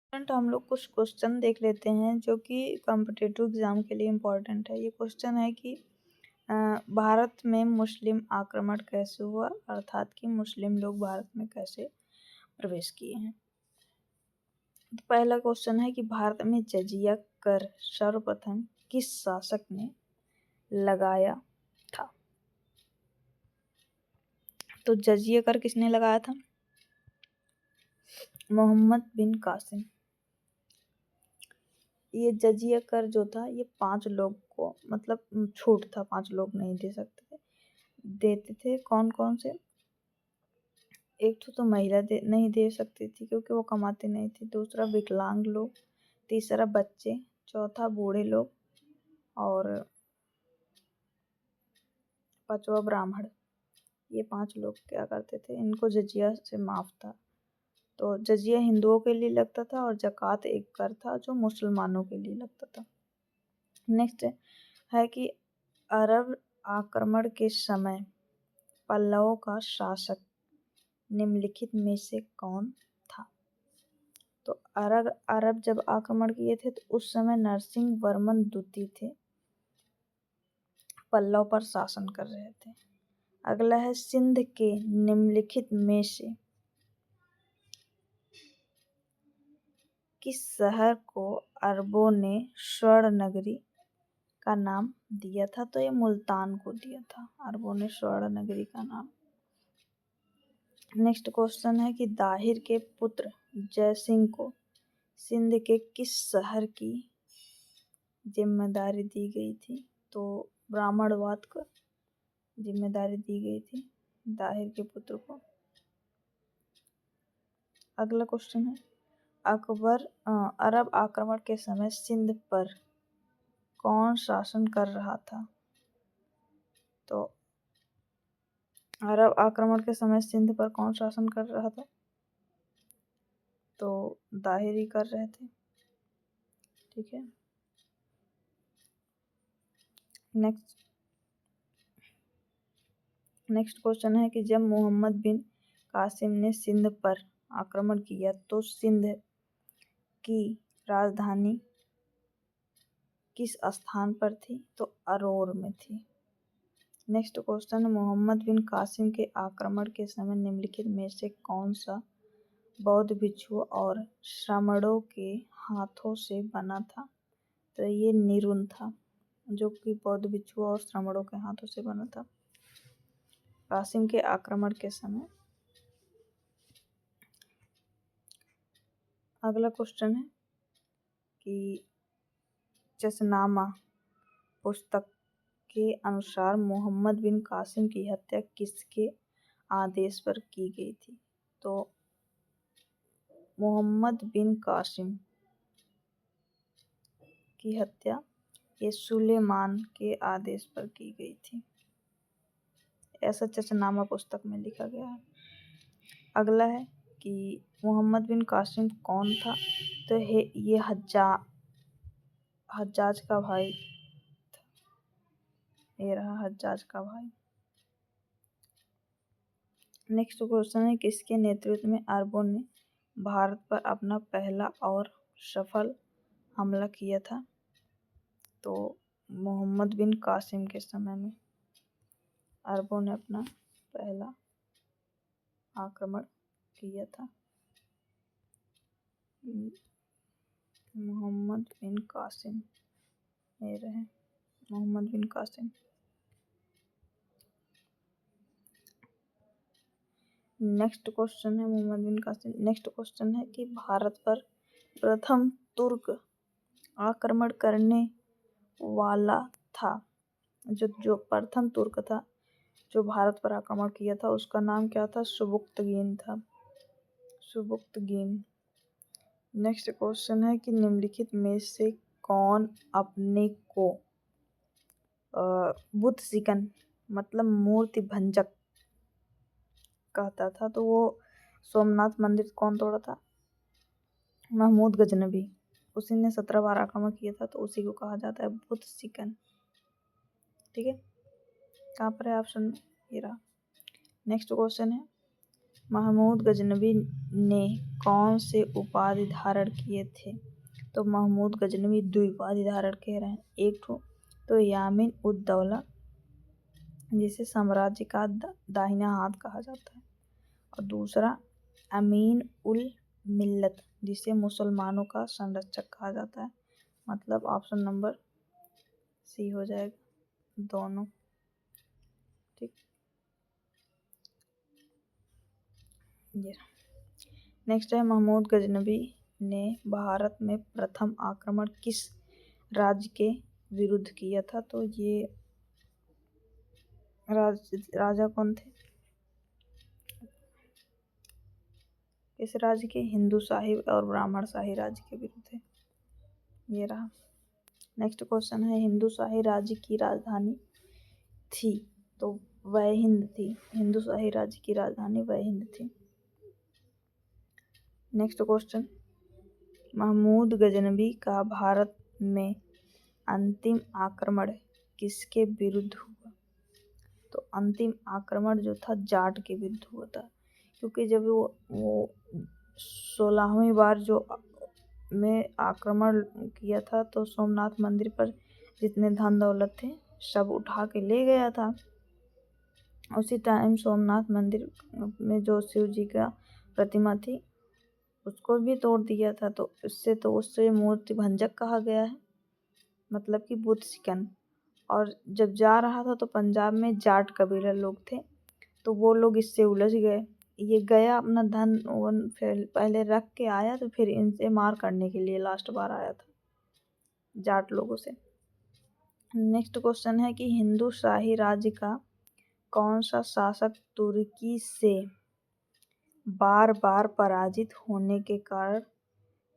Student हम लोग कुछ क्वेश्चन देख लेते हैं जो कि कॉम्पिटिटिव एग्जाम के लिए इम्पोर्टेंट है। ये क्वेश्चन है कि भारत में मुस्लिम आक्रमण कैसे हुआ, अर्थात कि मुस्लिम लोग भारत में कैसे प्रवेश किए हैं। तो पहला क्वेश्चन है कि भारत में जजिया कर सर्वप्रथम किस शासक ने लगाया था। तो जजिया कर किसने लगाया था? मोहम्मद बिन कासिम। ये जजिया कर जो था ये 5 लोग को मतलब छूट था, 5 लोग नहीं दे सकते थे, देते थे। कौन कौन से? एक तो महिला नहीं दे सकती थी क्योंकि वो कमाती नहीं थी, दूसरा विकलांग लोग, तीसरा बच्चे, चौथा बूढ़े लोग और पांचवा ब्राह्मण। ये 5 लोग क्या करते थे, इनको जजिया से माफ था। तो जजिया हिंदुओं के लिए लगता था और ज़कात एक कर था जो मुसलमानों के लिए लगता था। नेक्स्ट है कि अरब आक्रमण के समय पल्लवों का शासक निम्नलिखित में से कौन था। तो अरब जब आक्रमण किए थे तो उस समय नरसिंह वर्मन द्वितीय थे, पल्लव पर शासन कर रहे थे। अगला है सिंध के निम्नलिखित में से किस शहर को अरबों ने स्वर्ण नगरी का नाम दिया था। तो ये मुल्तान को दिया था अरबों ने स्वर्ण नगरी का नाम। नेक्स्ट क्वेश्चन है कि दाहिर के पुत्र जयसिंह को सिंध के किस शहर की जिम्मेदारी दी गई थी। तो ब्राह्मणवाद को जिम्मेदारी दी गई थी दाहिर के पुत्र को। अगला क्वेश्चन है अकबर अरब आक्रमण के समय सिंध पर कौन शासन कर रहा था। तो अरब आक्रमण के समय सिंध पर कौन शासन कर रहा था। तो दाहिर ही कर रहे थे। ठीक है। नेक्स्ट क्वेश्चन है कि जब मोहम्मद बिन कासिम ने सिंध पर आक्रमण किया तो सिंध की राजधानी किस स्थान पर थी। तो अरोर में थी। नेक्स्ट क्वेश्चन है मोहम्मद बिन कासिम के आक्रमण के समय निम्नलिखित में से कौन सा बौद्ध भिक्षुओं और श्रमणों के हाथों से बना था। तो ये निरुन था जो कि बौद्ध भिक्षुओं और श्रमणों के हाथों से बना था कासिम के आक्रमण के समय। अगला क्वेश्चन है कि जसनामा पुस्तक के अनुसार मोहम्मद बिन कासिम की हत्या किसके आदेश पर की गई थी। तो मोहम्मद बिन कासिम की हत्या ये सुलेमान के आदेश पर की गई थी, ऐसा जसनामा पुस्तक में लिखा गया है। अगला है कि मोहम्मद बिन कासिम कौन था। तो ये हज्जाज का भाई था। ये रहा हज्जाज का भाई। नेक्स्ट क्वेश्चन है किसके नेतृत्व में अरबों ने भारत पर अपना पहला और सफल हमला किया था। तो मोहम्मद बिन कासिम के समय में अरबों ने अपना पहला आक्रमण किया था। मोहम्मद बिन कासिम ये रहे मोहम्मद बिन कासिम। नेक्स्ट क्वेश्चन है मोहम्मद बिन कासिम। नेक्स्ट क्वेश्चन है कि भारत पर प्रथम तुर्क आक्रमण करने वाला था। जो प्रथम तुर्क था जो भारत पर आक्रमण किया था उसका नाम क्या था। सुबुक्तगीन था, सुबुक्तगीन। नेक्स्ट क्वेश्चन है कि निम्नलिखित में से कौन अपने को बुत सिकन मतलब मूर्ति भंजक कहता था। तो वो सोमनाथ मंदिर कौन तोड़ा था। महमूद गजनबी। उसी ने 17 बार आक्रमण किया था तो उसी को कहा जाता है बुत सिकन। ठीक है, कहाँ पर है ऑप्शन में, ये रहा। नेक्स्ट क्वेश्चन है महमूद गजनवी ने कौन से उपाधि धारण किए थे? तो महमूद गजनवी 2 उपाधि धारण कह रहे हैं। एक तो यामीन उद दौला, जिसे साम्राज्य का दाहिना हाथ कहा जाता है, और दूसरा अमीन उल मिल्लत, जिसे मुसलमानों का संरक्षक कहा जाता है। मतलब ऑप्शन नंबर सी हो जाएगा, दोनों। ठीक, ये नेक्स्ट है, महमूद गजनवी ने भारत में प्रथम आक्रमण किस राज्य के विरुद्ध किया था? तो ये राजा कौन थे? इस राज्य के हिंदू शाही और ब्राह्मण शाही राज्य के विरुद्ध है। ये रहा। नेक्स्ट क्वेश्चन है, हिंदू शाही राज्य की राजधानी थी? तो वह हिंद थी। हिंदू शाही राज्य की राजधानी वह हिंद थी। नेक्स्ट क्वेश्चन, महमूद गजनवी का भारत में अंतिम आक्रमण किसके विरुद्ध हुआ? तो अंतिम आक्रमण जो था जाट के विरुद्ध हुआ था, क्योंकि जब वो 16वीं बार जो में आक्रमण किया था तो सोमनाथ मंदिर पर जितने धन दौलत थे सब उठा के ले गया था। उसी टाइम सोमनाथ मंदिर में जो शिव जी का प्रतिमा थी उसको भी तोड़ दिया था। तो उससे मूर्ति भंजक कहा गया है, मतलब कि बुत शिकन। और जब जा रहा था तो पंजाब में जाट कबीला लोग थे, तो वो लोग इससे उलझ गए। ये गया अपना धन पहले रख के आया, तो फिर इनसे मार करने के लिए लास्ट बार आया था जाट लोगों से। नेक्स्ट क्वेश्चन है कि हिंदू शाही राज्य का कौन सा शासक तुर्की से बार बार पराजित होने के कारण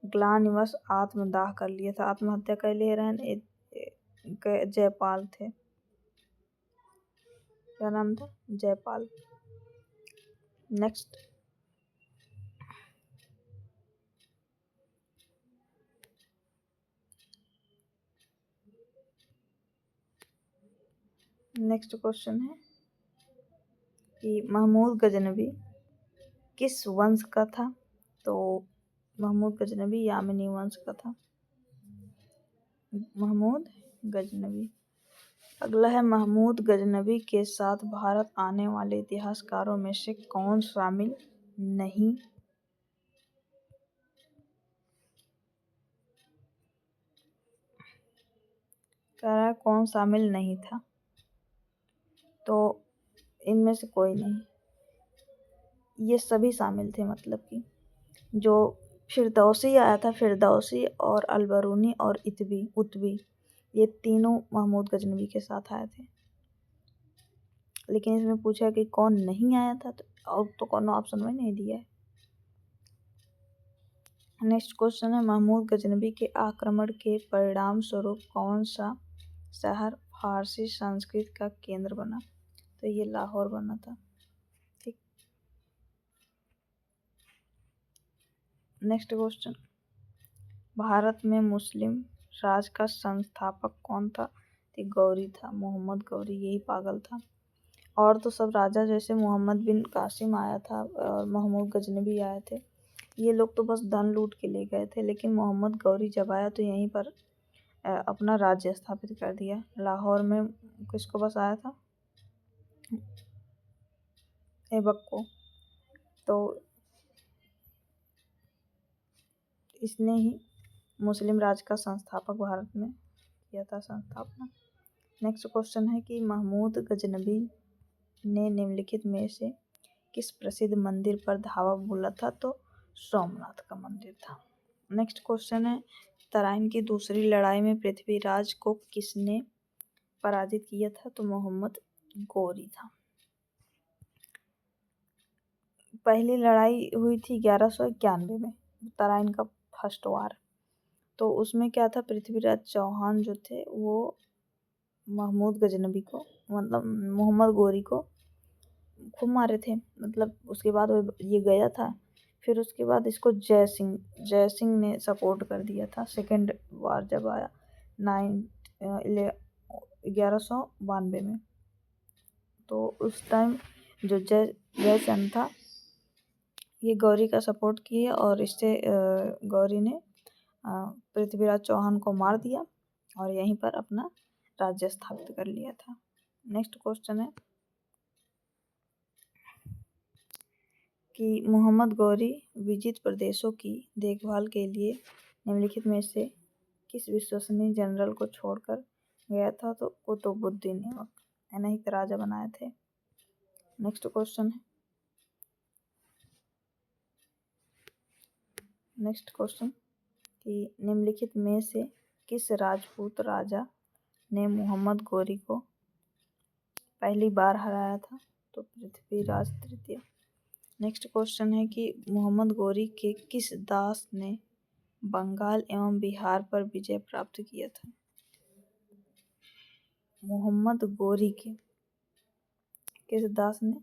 ग्लानिवश आत्मदाह कर लिया था? आत्महत्या कर ले रहे हैं। जयपाल थे। क्या नाम था? जयपाल। नेक्स्ट क्वेश्चन है कि महमूद गजनवी किस वंश का था? तो महमूद गजनवी यामिनी वंश का था। महमूद गजनवी। अगला है, महमूद गजनवी के साथ भारत आने वाले इतिहासकारों में से कौन शामिल नहीं? कह रहा है कौन शामिल नहीं था? तो इनमें से कोई नहीं, ये सभी शामिल थे। मतलब कि जो फिरदौसी आया था, फिरदौसी और अलबरूनी और उत्बी, ये तीनों महमूद गजनवी के साथ आए थे। लेकिन इसमें पूछा कि कौन नहीं आया था, तो कौन ऑप्शन में नहीं दिया है। नेक्स्ट क्वेश्चन है, महमूद गजनवी के आक्रमण के परिणाम स्वरूप कौन सा शहर फारसी संस्कृति का केंद्र बना? तो ये लाहौर बना था। ठीक। नेक्स्ट क्वेश्चन, भारत में मुस्लिम राज का संस्थापक कौन था? तो गौरी था, मोहम्मद गौरी। यही पागल था। और तो सब राजा जैसे मोहम्मद बिन कासिम आया था और महमूद गजनवी आए थे, ये लोग तो बस धन लूट के ले गए थे। लेकिन मोहम्मद गौरी जब आया तो यहीं पर अपना राज्य स्थापित कर दिया। लाहौर में किसको बसाया था? ऐबक को। तो इसने ही मुस्लिम राज का संस्थापक भारत में किया था संस्थापना। नेक्स्ट क्वेश्चन है कि महमूद गजनवी ने निम्नलिखित में से किस प्रसिद्ध मंदिर पर धावा बोला था? तो सोमनाथ का मंदिर था। नेक्स्ट क्वेश्चन है, तराइन की दूसरी लड़ाई में पृथ्वीराज को किसने पराजित किया था? तो मोहम्मद गौरी था। पहली लड़ाई हुई थी 1191 में, तराइन का फर्स्ट वार। तो उसमें क्या था, पृथ्वीराज चौहान जो थे वो महमूद गजनवी को, मतलब मोहम्मद गौरी को खूब मारे थे। मतलब उसके बाद वो ये गया था, फिर उसके बाद इसको जय सिंह ने सपोर्ट कर दिया था। सेकेंड वार जब आया 1192 में, तो उस टाइम जो जयचंद था ये गौरी का सपोर्ट किए और इससे गौरी ने पृथ्वीराज चौहान को मार दिया और यहीं पर अपना राज्य स्थापित कर लिया था। नेक्स्ट क्वेश्चन है कि मोहम्मद गौरी विजित प्रदेशों की देखभाल के लिए निम्नलिखित में से किस विश्वसनीय जनरल को छोड़कर गया था? तो कुतुबुद्दीन ऐबक अनहित राजा बनाए थे। नेक्स्ट क्वेश्चन है कि निम्नलिखित में से किस राजपूत राजा ने मोहम्मद गौरी को पहली बार हराया था? तो पृथ्वीराज तृतीय। नेक्स्ट क्वेश्चन है कि मोहम्मद गौरी के किस दास ने बंगाल एवं बिहार पर विजय प्राप्त किया था? मोहम्मद गौरी के किस दास ने?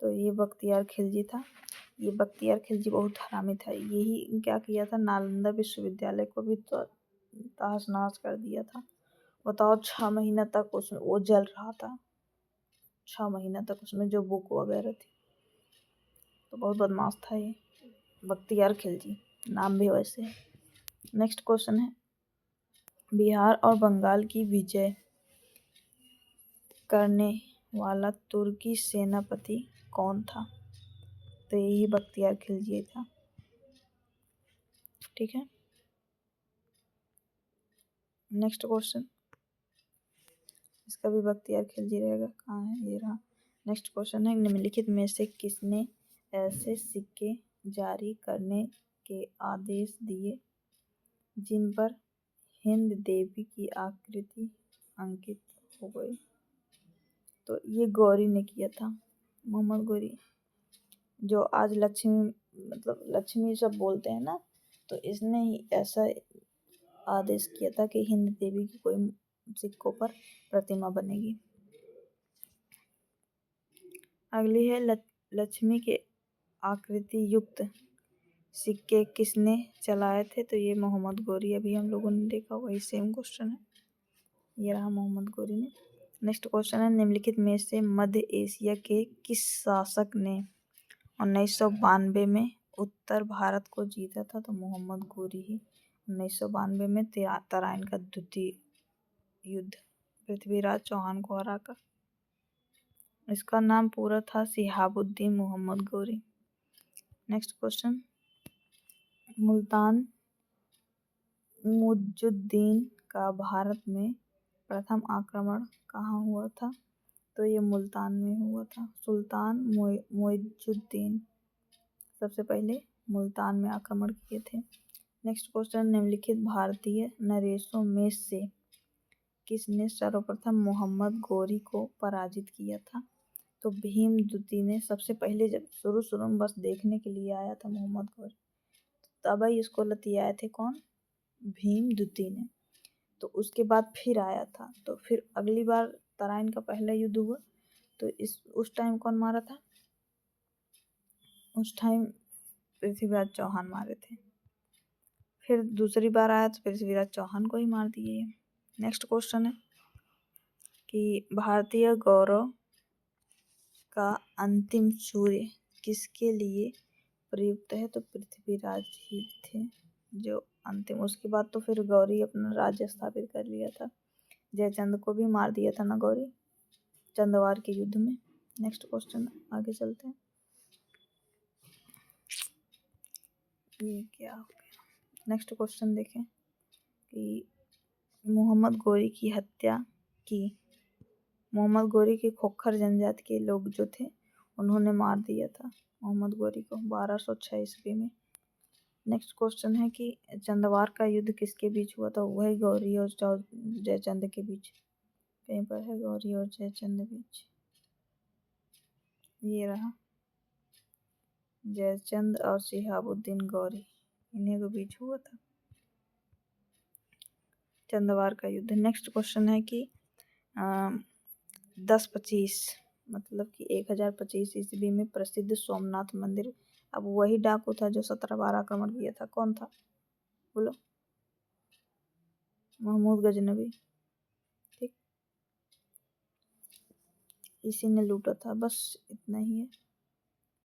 तो ये बख्तियार खिलजी था। ये बख्तियार खिलजी बहुत हरामी था। यही क्या किया था, नालंदा विश्वविद्यालय को भी तो तहस नहस कर दिया था। बताओ, 6 महीना तक उसमें वो जल रहा था। 6 महीना तक उसमें जो बुक वगैरह थी। तो बहुत बदमाश था ये बख्तियार खिलजी, नाम भी वैसे है। नेक्स्ट क्वेश्चन है बिहार और बंगाल की विजय करने वाला तुर्की सेनापति कौन था? तो यही बख्तियार खिलजी था। ठीक है। नेक्स्ट क्वेश्चन, इसका भी बख्तियार खिलजी रहेगा। कहाँ है, ये रहा। नेक्स्ट क्वेश्चन है निम्नलिखित में से किसने ऐसे सिक्के जारी करने के आदेश दिए जिन पर हिंद देवी की आकृति अंकित हो गई? तो ये गौरी ने किया था, मोहम्मद गौरी, जो आज लक्ष्मी सब बोलते हैं ना, तो इसने ही ऐसा आदेश किया था कि हिंद देवी की कोई सिक्कों पर प्रतिमा बनेगी। अगली है लक्ष्मी के आकृति युक्त सिक्के किसने चलाए थे? तो ये मोहम्मद गौरी, अभी हम लोगों ने देखा वही सेम क्वेश्चन है। ये रहा मोहम्मद गौरी ने। नेक्स्ट क्वेश्चन है निम्नलिखित में से मध्य एशिया के किस शासक ने 1992 में उत्तर भारत को जीता था? तो मोहम्मद गौरी ही 1992 में तराइन का द्वितीय युद्ध पृथ्वीराज चौहान को हराकर। इसका नाम पूरा था शिहाबुद्दीन मोहम्मद गौरी। नेक्स्ट क्वेश्चन, मुल्तान मुइजुद्दीन का भारत में प्रथम आक्रमण कहाँ हुआ था? तो ये मुल्तान में हुआ था। सुल्तान मुइजुद्दीन सबसे पहले मुल्तान में आक्रमण किए थे। नेक्स्ट क्वेश्चन, निम्नलिखित भारतीय नरेशों में से किसने सर्वप्रथम मोहम्मद गौरी को पराजित किया था? तो भीम द्वितीय ने सबसे पहले, जब शुरू में बस देखने के लिए आया था मोहम्मद गौरी, तब ही इसको लतियाए थे। कौन? भीम द्वितीय ने। तो उसके बाद फिर आया था। तो फिर अगली बार तराइन का पहला युद्ध हुआ, तो उस टाइम कौन मारा था? उस टाइम पृथ्वीराज चौहान मारे थे। फिर दूसरी बार आया तो पृथ्वीराज चौहान को ही मार दिए। नेक्स्ट क्वेश्चन है कि भारतीय गौरव का अंतिम सूर्य किसके लिए प्रयुक्त है? तो पृथ्वीराज ही थे जो अंतिम। उसके बाद तो फिर गौरी अपना राज्य स्थापित कर लिया था। जयचंद को भी मार दिया था ना गौरी, चंदवार के युद्ध में। नेक्स्ट क्वेश्चन, आगे चलते हैं। ये क्या हो गया? नेक्स्ट क्वेश्चन देखें कि मोहम्मद गौरी की हत्या की। मोहम्मद गौरी के खोखर जनजाति के लोग जो थे, उन्होंने मार दिया था मोहम्मद गौरी को 1206 ईस्वी में। नेक्स्ट क्वेश्चन है कि चंदवार का युद्ध किसके बीच हुआ था? वही गौरी और जयचंद के बीच। कहीं पर है गौरी और जयचंद बीच, ये रहा। जयचंद और शिहाबुद्दीन गौरी, इन्हीं के बीच हुआ था चंदवार का युद्ध। नेक्स्ट क्वेश्चन है कि 1025 मतलब कि 1025 ईस्वी में प्रसिद्ध सोमनाथ मंदिर, अब वही डाकू था जो 17 बार आक्रमण किया था। कौन था? बोलो। महमूद गजनवी। ठीक, इसी ने लूटा था। बस इतना ही है।